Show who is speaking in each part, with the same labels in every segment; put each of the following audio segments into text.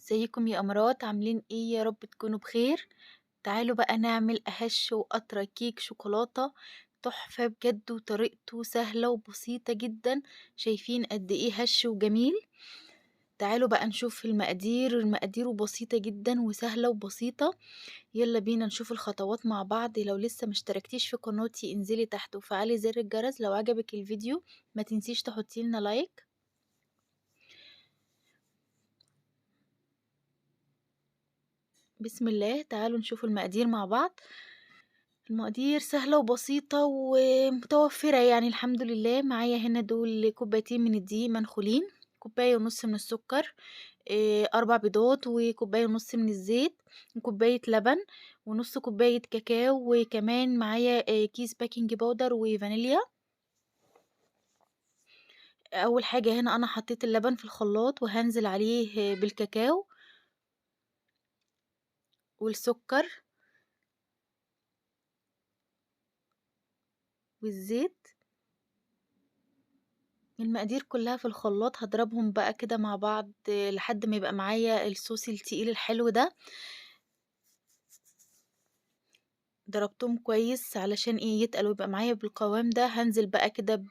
Speaker 1: ازيكم يا امارات؟ عاملين ايه؟ يا رب تكونوا بخير. تعالوا بقى نعمل اهش واطرى كيك شوكولاتة تحفة بجد، وطريقته سهلة وبسيطة جدا. شايفين قد ايه هش وجميل؟ تعالوا بقى نشوف المقادير بسيطة جدا وسهلة وبسيطة. يلا بينا نشوف الخطوات مع بعض. لو لسه مشتركتيش في قناتي انزلي تحت وفعلي زر الجرس. لو عجبك الفيديو ما تنسيش تحطي لنا لايك. بسم الله، تعالوا نشوف المقادير مع بعض. المقادير سهلة وبسيطة ومتوفرة يعني الحمد لله. معايا هنا دول كوبايتين من الدقيق منخولين، كوباية ونص من السكر، 4 بيضات، وكوباية ونص من الزيت، وكوباية لبن، ونص كوباية كاكاو، وكمان معايا كيس بيكنج باودر وفانيليا. أول حاجة هنا أنا حطيت اللبن في الخلاط وهنزل عليه بالكاكاو والسكر والزيت. المقادير كلها في الخلاط هضربهم بقى كده مع بعض لحد ما يبقى معايا الصوص التقيل الحلو ده. ضربتهم كويس علشان ايه يتقل ويبقى معايا بالقوام ده. هنزل بقى كده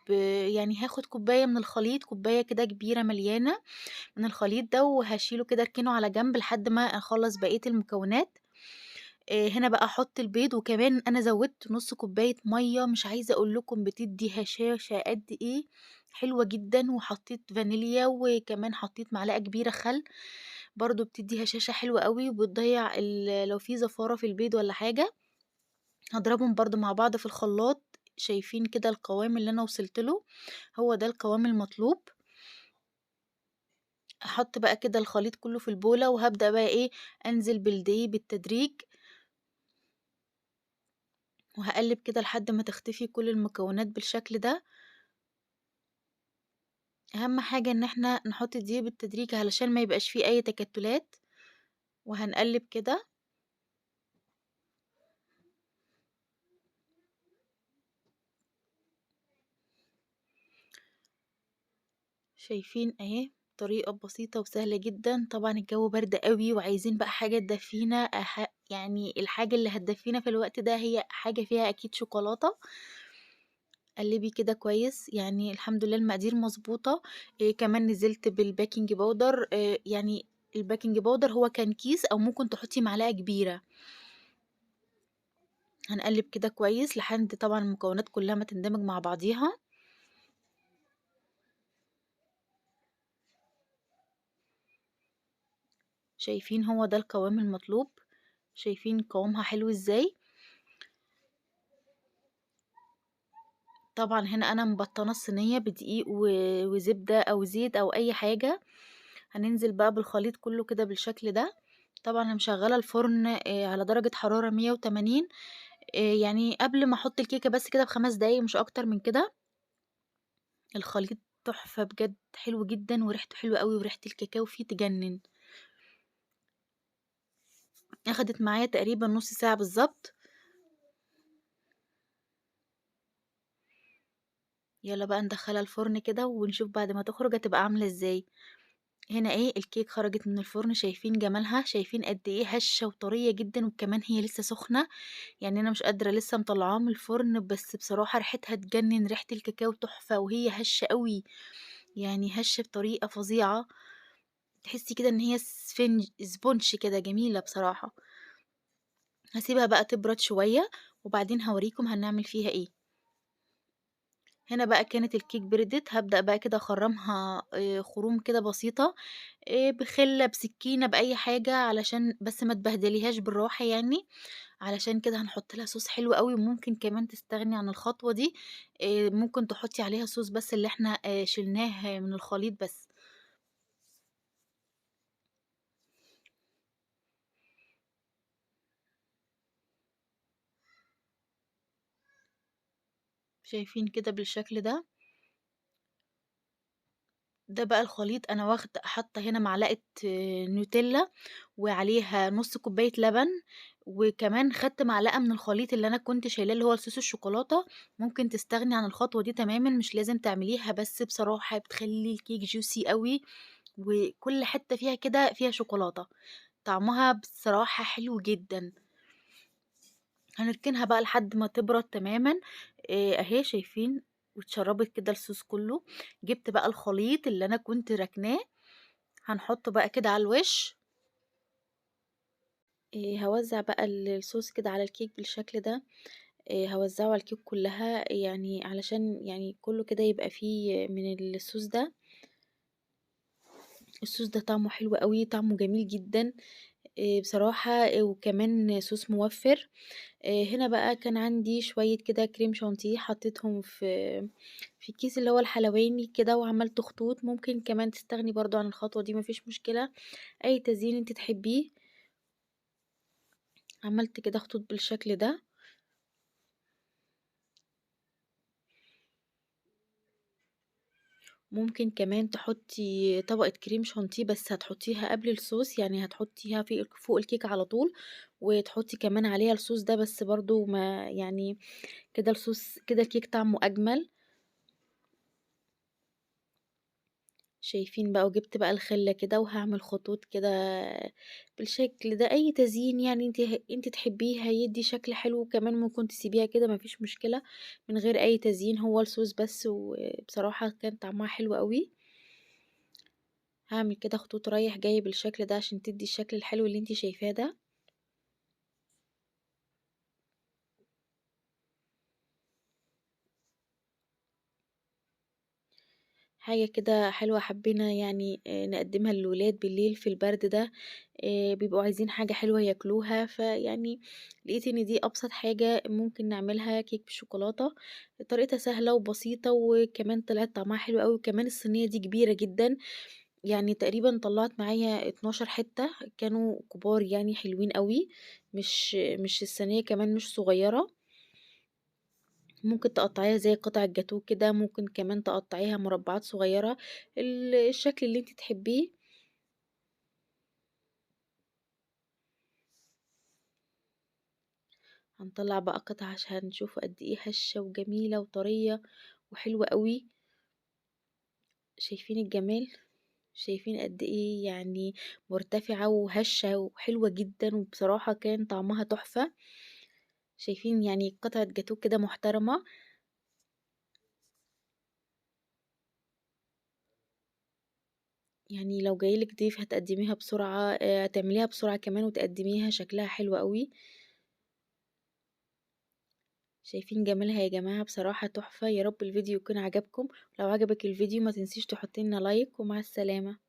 Speaker 1: يعني هاخد كوباية من الخليط، كوباية كده كبيرة مليانة من الخليط ده، وهشيله كده اركنه على جنب لحد ما اخلص بقية المكونات. هنا بقى احط البيض، وكمان انا زودت نص كوباية مية. مش عايزة اقول لكم بتدي هشاشة قد ايه، حلوة جدا. وحطيت فانيليا، وكمان حطيت معلقة كبيرة خل، برضو بتدي هشاشة حلوة قوي وبتضيع لو في زفارة في البيض ولا حاجة. هضربهم برضو مع بعض في الخلاط. شايفين كده القوام اللي انا وصلت له؟ هو ده القوام المطلوب. احط بقى كده الخليط كله في البولة، وهبدأ بقى ايه انزل بالدقيق بالتدريج، وهقلب كده لحد ما تختفي كل المكونات بالشكل ده. اهم حاجة ان احنا نحط الدقيق بالتدريج علشان ما يبقاش فيه اي تكتلات. وهنقلب كده. شايفين اهي؟ طريقة بسيطة وسهلة جدا. طبعا الجو برد قوي وعايزين بقى حاجة تدفينا، يعني الحاجة اللي هتدفينا في الوقت ده هي حاجة فيها اكيد شوكولاتة. قلبي كده كويس، يعني الحمد لله المقادير مظبوطة. إيه كمان نزلت بالبيكنج باودر، يعني البيكنج باودر هو كان كيس او ممكن تحطي معلقة كبيرة. هنقلب كده كويس لحد طبعا المكونات كلها ما تندمج مع بعضيها. شايفين هو ده القوام المطلوب؟ شايفين قوامها حلو ازاي؟ طبعا هنا انا مبطنه الصينيه بدقيق وزبده او زيت او اي حاجه. هننزل بقى بالخليط كله كده بالشكل ده. طبعا انا مشغله الفرن على درجه حراره 180، يعني قبل ما احط الكيكه بس كده ب5 دقايق مش اكتر من كده. الخليط تحفه بجد، حلو جدا وريحته حلوه قوي، وريحه الكاكاو فيه تجنن. اخدت معايا تقريبا نص ساعه بالظبط. يلا بقى ندخلها الفرن كده ونشوف بعد ما تخرج هتبقى عامله ازاي. هنا ايه الكيك خرجت من الفرن، شايفين جمالها؟ شايفين قد ايه هشة وطرية جدا، وكمان هي لسه سخنة. يعني انا مش قادرة لسه مطلعاها من الفرن، بس بصراحة ريحتها تجنن، ريحة الكاكاو تحفة وهي هشة قوي. يعني هشة بطريقة فظيعة. تحسي كده ان هي سبونج كده، جميلة بصراحة. هسيبها بقى تبرد شوية وبعدين هوريكم هنعمل فيها ايه. هنا بقى كانت الكيك بردت، هبدأ بقى كده اخرمها خروم كده بسيطة، بخلة بسكينة بأي حاجة علشان بس ما تبهدليهاش، بالراحة يعني. علشان كده هنحط لها صوص حلو قوي. وممكن كمان تستغني عن الخطوة دي، ممكن تحطي عليها صوص بس اللي احنا شلناه من الخليط بس. شايفين كده بالشكل ده؟ ده بقى الخليط. انا واخده حاطه هنا معلقه نوتيلا، وعليها نص كوبايه لبن، وكمان خدت معلقه من الخليط اللي انا كنت شايلاه اللي هو صوص الشوكولاته. ممكن تستغني عن الخطوه دي تماما، مش لازم تعمليها، بس بصراحه بتخلي الكيك جوسي قوي وكل حتة فيها كده فيها شوكولاتة، طعمها بصراحة حلو جدًا. هنركنها بقى لحد ما تبرد تمامًا، أهي شايفين واتشربت كده الصوص كله. جبت بقى الخليط اللي أنا كنت راكناه، هنحطه بقى كده على الوش. هاوزّع بقى الصوص كده على الكيك بالشكل ده. هاوزّعه على الكيك كلّها يعني علشان يعني كلّه كده يبقى فيه من الصوص ده. الصوص ده طعمه حلو أوي، طعمه جميل جدًا بصراحة، وكمان صوص موفّر. هنا بقى كان عندي شوية كده كريم شانتيه حطيتهم في الكيس اللي هو الحلواني كده وعملت خطوط. ممكن كمان تستغني برضه عن الخطوة دي، ما فيش مشكلة، أي تزيين أنتِ تحبيه. عملت كده خطوط بالشكل ده. ممكن كمان تحطي طبقة كريم شانتيه بس هتحطيها قبل الصوص، يعني هتحطيها فوق الكيك على طول، وتحطي كمان عليها الصوص ده، بس برضه ما يعني كده الصوص كده الكيك طعمه أجمل. شايفين بقى، وجبت بقى الخلة كده وهاعمل خطوط كده بالشكل ده. أي تزيين يعني انت تحبيه هيدي شكل حلو، وكمان ممكن تسيبيها كده ما فيش مشكلة من غير أي تزيين، هو الصوص بس، وبصراحة كان طعمها حلو قوي. هاعمل كده خطوط رايح جاي بالشكل ده عشان تدي الشكل الحلو اللي انت شايفاه ده. حاجة كده حلوة حبينا يعني نقدمها للولاد بالليل في البرد ده. بيبقوا عايزين حاجة حلوة ياكلوها، فيعني لقيت ان دي ابسط حاجة ممكن نعملها، كيك بالشوكولاتة. طريقتها سهلة وبسيطة، وكمان طلعت طعمها حلو قوي، وكمان الصينية دي كبيرة جدا، يعني تقريبا طلعت معايا 12 حتة، كانوا كبار يعني حلوين قوي. مش الصينية كمان مش صغيرة. ممكن تقطعيها زي قطع الجاتوه كده، ممكن كمان تقطعيها مربعات صغيرة، الشكل اللي انت تحبيه. هنطلع بقى قطع عشان نشوف قد ايه هشة وجميلة وطرية وحلوة قوي. شايفين الجمال؟ شايفين قد ايه يعني مرتفعة وهشة وحلوة جدا، وبصراحة كان طعمها تحفة. شايفين يعني قطعة جاتوه كده محترمة. يعني لو جايلك ضيف هتقدميها بسرعة، هتعمليها بسرعة كمان وتقدميها شكلها حلو قوي. شايفين جمالها يا جماعة؟ بصراحة تحفة. يا رب الفيديو يكون عجبكم. لو عجبك الفيديو ما تنسيش تحطي لنا لايك، ومع السلامة.